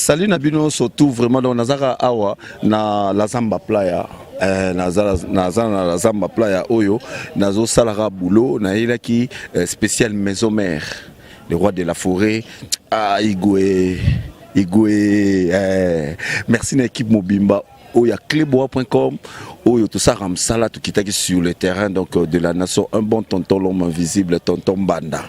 Salut Nabino, surtout vraiment dans Nazara Awa, na la Zamba Playa. Na Zamba Playa Oyo, Nazo Salara Boulot, na qui spécial maison mère, le roi de la forêt. Ah, Igwe. Merci à l'équipe Mobimba. Oya clebois.com. Oyo tout ça ramsala tout qui est sur le terrain donc de la nation. Un bon tonton l'homme invisible, tonton Banda.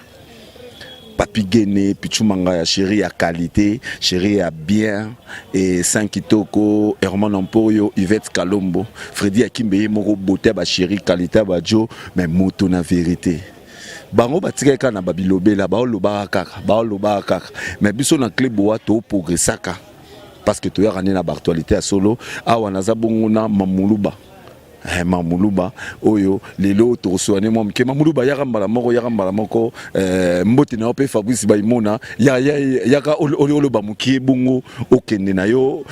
Papi Guéné, Pichumanga ya chéri à qualité, chéri à bien, et Sankitoko, Herman Ampoyo, Yvette Kalombo, Freddy Akimbe, Moro Bote, ba chéri qualité, ba Joe, mais moto na vérité. Bango batika kana babilobe la ba loba kaka, mais biso na clé boa to progressaka parce que to ya rani na actualité à solo, awa naza bonguna mamuluba. Mamuluba oyo lelo to soane mo mke mamuluba yakambala moko mboti na ope Fabrice Baimona yaka oloba mukie bungu okende na yo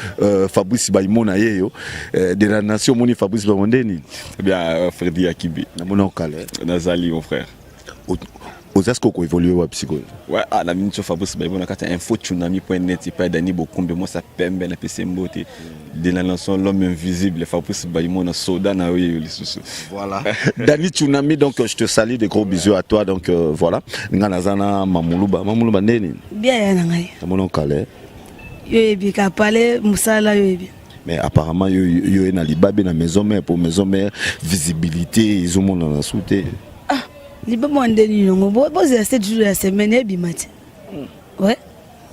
Fabrice Baimona yeyo de la nation moni Fabrice Bamondeni bien Freddy Akibi na monokale Nazali mon frère aux asco ko évoluer wa psycho ouais la minute Fabrice Baimona kata info tsunami.net pas Dani Bokombe moi ça pembe na PC mbote de la nation l'homme invisible Fabrice Baimona soda na oui voilà Dani Tsunami donc je te salue de gros bisous à toi donc voilà nganazana mamuluba ndeni bien na ngai na monokale yebi ka parler musala yebi mais apparemment yo na libabe na maison mère pour maison mère visibilité ils ont na souté liba mondeni nongo bozi assez jours la semaine et bimati ouais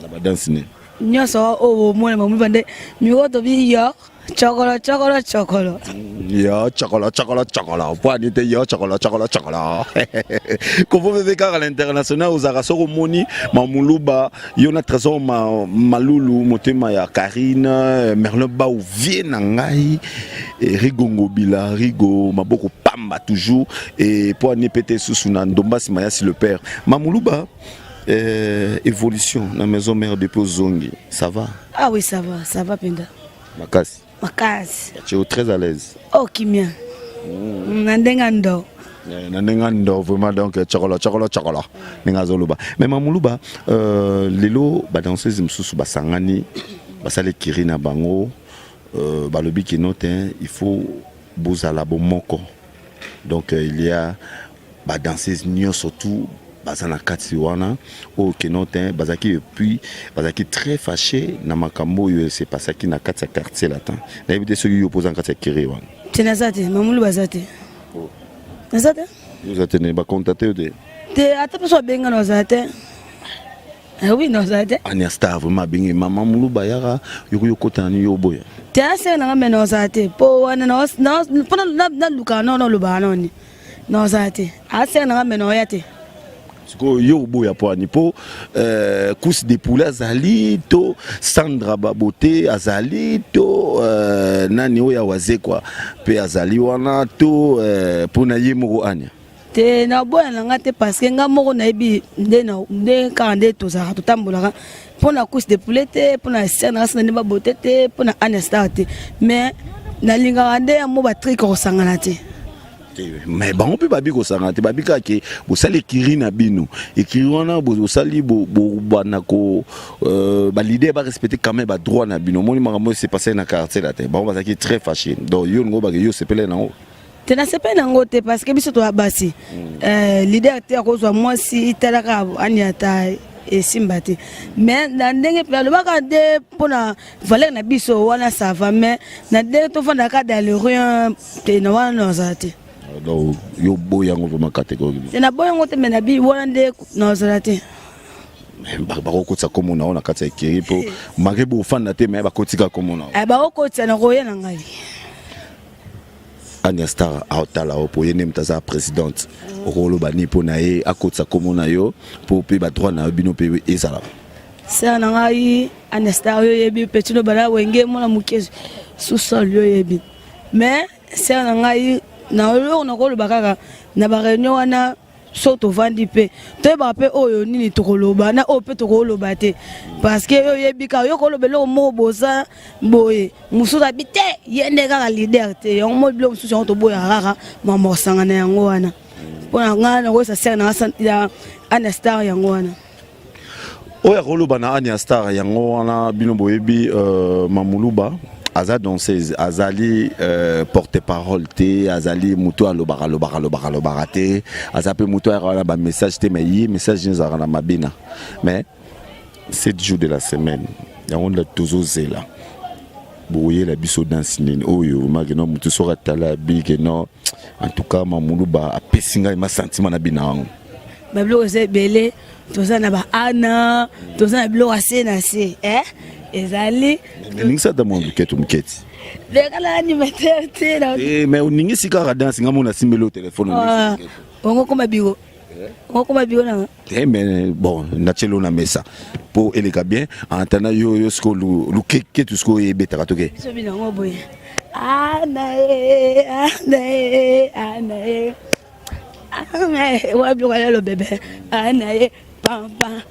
la badance ne nyoso o mona mamu bande nyugo to bi yo chokolo yo chocolat pour anite yo chocolat comment vous car à l'international aux arasoro moni mamuluba yona trésor malulu motema ya Karine Merlin ba ou vient ngai rigongo bila rigo maboko pamba toujours et pour ani pété sous na ndomba simaya si le père mamuluba évolution la maison mère depuis Zongi ça va ah oui ça va penda makasi tu es très à l'aise oh kimia nandengando vraiment donc chocolat ningazoluba mais mamuluba lelo ba danseuse msusu basangani basale kirina bango balobi ki note il faut bozala bomoko donc il y a ba danseuse nyo surtout bazana kati wana au kenote bazaki puis bazaki très fâché na makambo yo c'est pas ça qui na kati quartier latin na éviter ceux qui opposent en kati kiri wana tenazate mamulu bazate nazate vous êtes ne ba contacter te ata so benga no zate oui no zate ania star vraiment bingi mama mulu bayara yo kotani yo boya te ase na ngame no zate po wana no na luka no lubano ni no zate ase na ngame no yate yo boya po anipo course de poulet azali to Sandra Babote azali to nani oya waze kwa pe azali wana to pona yemo anya te na boya nga te parce que nga moko na ebi nde kande to za to tambola pona course de poulet te pona Sandra na Babote te pona Anya Star te mais na linga ande mo ba trick ko sangana te mais bon on peut babi ko sangate babi ka ke bo sali kirina bino et kirona bo sali bo banako ba leader ba respecter quand même ba droit na bino moni makambo c'est passé na quartier là te bon bazaki très fâché donc yo ngo ba yo sepele na ngo te na sepele na ngo te parce que biso to abasi leader te ko zo moi si talaka anyata et simbate mais na ndenge pe lo baka de pona valeur na biso wana ça va mais na de to fanda ka dans le rien te na wana zate donc yo boyango vraiment catégorie na boyango te mena bi wana de na zate ba ko tsa komo na ona kata ekiri po magebo fanda te mais ba kotika komo na ba ko tsa na roye na ngai Anya Star aotala po yene mtaza présidente rolo bani po na ye akotsa komo na yo po pe ba droit na bino pe ezala ça na ngai Anya Star yo yebi petino bala wenge mona mukezo sous-sol yo yebi mais ça na ngai na lo na ko lobaka na ba réunion wana soto vandi pe to ba pe oyo nini to koloba na o pe to koloba te parce que yo yebika yo kolobelo mo boza boye musuza bite yende ka leader te yo mo blo musuza to boya rara mama sanga na yango wana pona ngana ko sa sena ya Anya Star yango wana oya koloba na Ania Star yango wana bino boyebi Mamuluba aza danseuse azali porte-parole te azali mutu alobaka te aza pe mutu ayaka ba message te mais yi message ezaka na mabina mais 7 jours de la semaine yango la tozozela boye la biso danse nini oyo mageno mutu soka tala big no en tout cas Mamuluba apesinga ma sentiment na bina wango bablo c'est belé toza na ba ana toza na bilo asena se ezali ningi da mo buketu muketi bekala animateur te na mais ningi sika danse ngamo na simbelo téléphone ongo koma bigo na mais bon nachelo na mesa pour eleka bien antana yo sko lu keke tout sko e beta katoke so bina ngo boye ana wapi kwa lelo bebe anaye pampa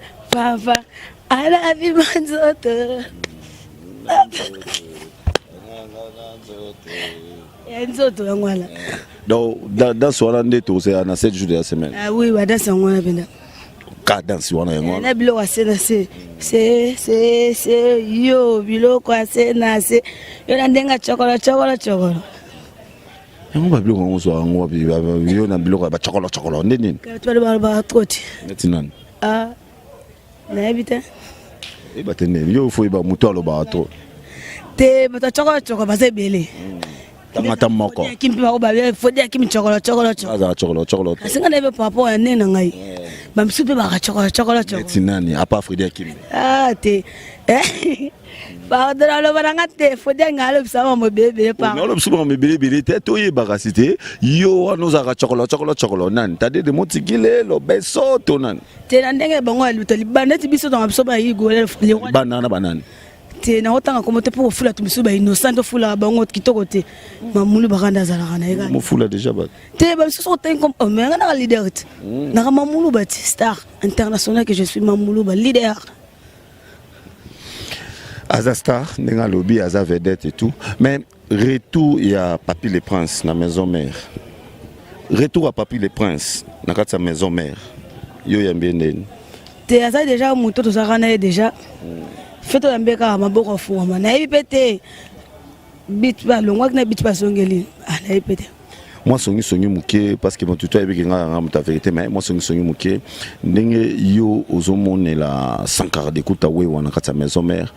ala vimanzoto enzoto yangwala donc dans soirée ndeto c'est à 7 jours de la semaine ah oui wa danse ngwana benda ka danse wana yangwala na bilo wasena c'est yo bilo kwa sena se yo na ndenga chokolo yango babilo ngo so ngo yo na bilo ba chokolo nini ka to ba troti netinani na ebita e batene yo fo ba mutalo ba to te bata chokolo ba se bele tangata moko kimpi ba ba fo dia kimi chokolo aza chokolo asinga na be papa ya nena ngai ba msupe ba chokolo netinani apa Frida Kimi te pardon lo baranga te fo dia ngalo bisama mo bebe pa ngalo bisama mo bebe te to ye bakasite yo anoza chokolo nan tade de motikile lo beso to nan te na ndenge bango aluta libanda ti biso dans biso ba yigo le banana banane te na otanga komo te pour fula tu biso ba innocent to fula bango kitoko te Mamulu bakanda zala kana ega mo fula déjà ba te ba biso so ten comme mais na leader te na Mamulu ba star international que je suis Mamulu ba leader Aza Star, Nenga Lobby, Aza Vedette et tout. Mais retour, il y a Papy le Prince, la maison mère. Retour à Papy le Prince, dans sa maison mère. Yo yambien. Te Aza déjà, Mouto, tout ça, déjà. Faites un bec à ma boca fou, ma naïve pété. Bit pas, le mois que n'a bit pas son gueule. Ah, naïve pété. Moi, songi mouké, parce que mon tuteur est bien la vérité, mais moi, songi mouké. N'engue yo, ozomone la sankara d'écoute à Wewa, dans sa maison mère.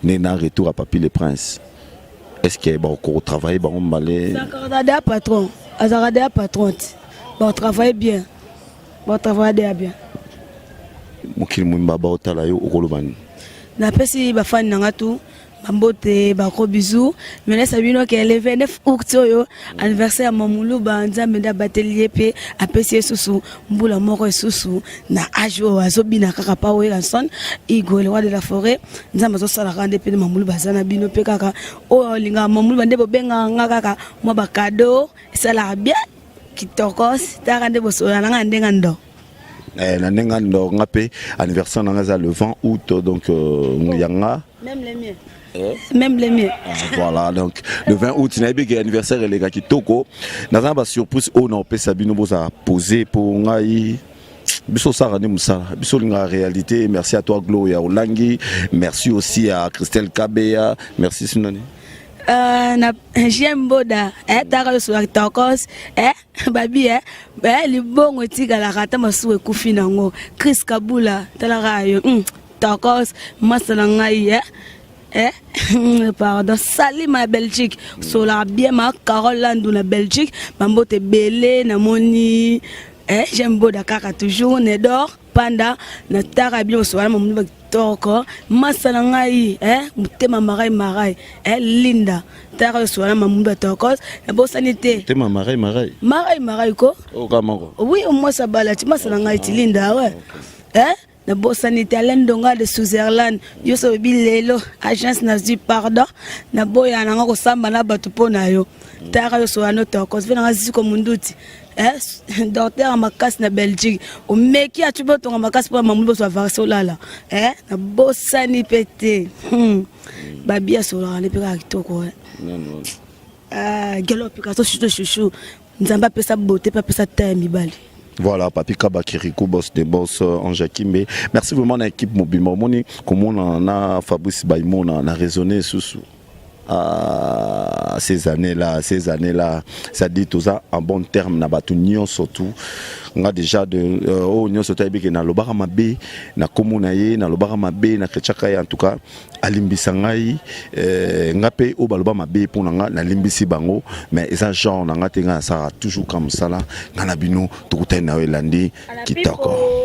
Nena retour à Papy le Prince. Est-ce qu'il y a encore travail on balai Azarada patron, Azarada patron. Bon travaille bien. Bon travaille bien. Mukil mumba ba otala yo okolobani. Na pesi ba fan nanga tout. Bambote ba gros bisous. Mais là sabino que le 29 août yo anniversaire Mamuluba nzambe nda batelier pe apesi susu mbula moko susu na ajo azobina kaka pa we ranson igole wa de la forêt nzambe zo sala rande pe Mamuluba zana bino pe kaka o linga Mamuluba ndebo benga ngaka mo ba cadeau sala bien kitokos ta rande bo so na ndenga ndo na ndenga ndo ngape anniversaire nanga le 20 août donc yanga même les miens. Même les miens. Voilà, donc le 20 août, il y a un anniversaire et les gars qui toko. Nous avons une surprise au nord, Sabino a posé pour Ngaï. Biso Sarani Moussa, Biso Linga réalité. Merci à toi, Gloria Olangi. Merci aussi à Christelle Kabea. Merci, Sunani. J'aime Boda, t'as sur la tacos, babi, le bon outil à la rata m'a soué Koufinango, Chris Kabula, t'as la raille, tacos, Massanangaï, pardon, Salim ma Belgique, sur la bien ma Carole Landou la Belgique, Mambote Belé, Namoni, j'aime Boda Kaka toujours, Nedor, Panda, Natara sur la maman toko, Massanangaï, Moutema Marai, Linda, Tara sur la maman tokos, la bonne sanité. Moutema Marai, ko? Oh, comment? Oui, au moins ça balade, Massanangaï, Linda, ouais. La bonne sanité, l'Endonga de Switzerland, Yoso Bilelo, agence nazi pardon, na boya na ngako samba na batu pona yo. Tara yo so anoto cause vena ngazi ko munduti. Docteur makasi na Belgique. O meki a tubo to makasi po mamulo so vaso lala. Na bonne sanité. Babia so la ne peka kitoko. Gelo peka so chouchou. Nzamba pesa beauté pa pesa taille mibali. Voilà, Papi Kaba Kirikou, boss des boss en Jakimbe. Merci vraiment à l'équipe Mobima. Comment on a Fabrice Baïmon a raisonné sur ces années-là, ça dit tout ça en bon terme, na batu nyon surtout. On a déjà de nyon surtout avec na lobara mabe, na komunaye, na lobara mabe, na krechaka en tout cas, alimbisangai, ngape o baloba mabe pour na limbisi bango, mais ça genre na ngatenga ça toujours comme ça là, na bino tout na welandi kitoko.